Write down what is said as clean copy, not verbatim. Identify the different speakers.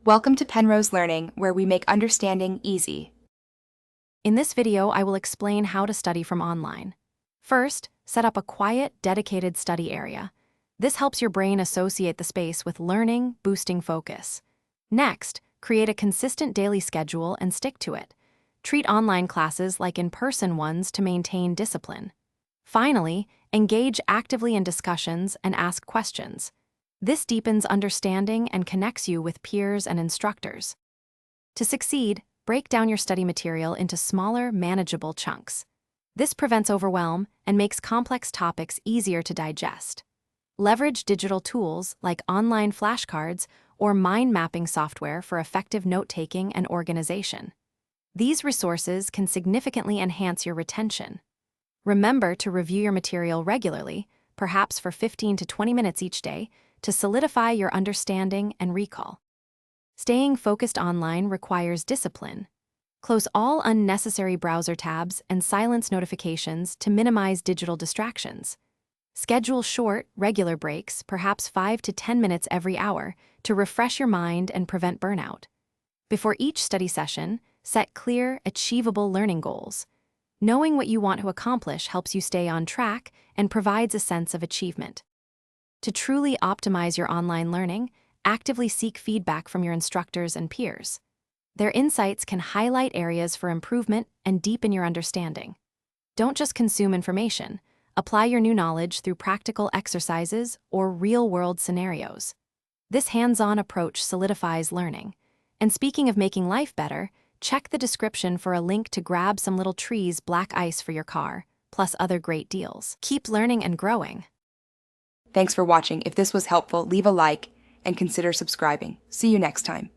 Speaker 1: Welcome to Penrose Learning, where we make understanding easy.
Speaker 2: In this video, I will explain how to study from online. First, set up a quiet, dedicated study area. This helps your brain associate the space with learning, boosting focus. Next, create a consistent daily schedule and stick to it. Treat online classes like in-person ones to maintain discipline. Finally, engage actively in discussions and ask questions. This deepens understanding and connects you with peers and instructors. To succeed, break down your study material into smaller, manageable chunks. This prevents overwhelm and makes complex topics easier to digest. Leverage digital tools like online flashcards or mind mapping software for effective note-taking and organization. These resources can significantly enhance your retention. Remember to review your material regularly, perhaps for 15 to 20 minutes each day, to solidify your understanding and recall. Staying focused online requires discipline. Close all unnecessary browser tabs and silence notifications to minimize digital distractions. Schedule short, regular breaks, perhaps 5 to 10 minutes every hour, to refresh your mind and prevent burnout. Before each study session, set clear, achievable learning goals. Knowing what you want to accomplish helps you stay on track and provides a sense of achievement. To truly optimize your online learning, actively seek feedback from your instructors and peers. Their insights can highlight areas for improvement and deepen your understanding. Don't just consume information. Apply your new knowledge through practical exercises or real-world scenarios. This hands-on approach solidifies learning. And speaking of making life better, check the description for a link to grab some little trees black ice for your car, plus other great deals. Keep learning and growing.
Speaker 1: Thanks for watching. If this was helpful, leave a like and consider subscribing. See you next time.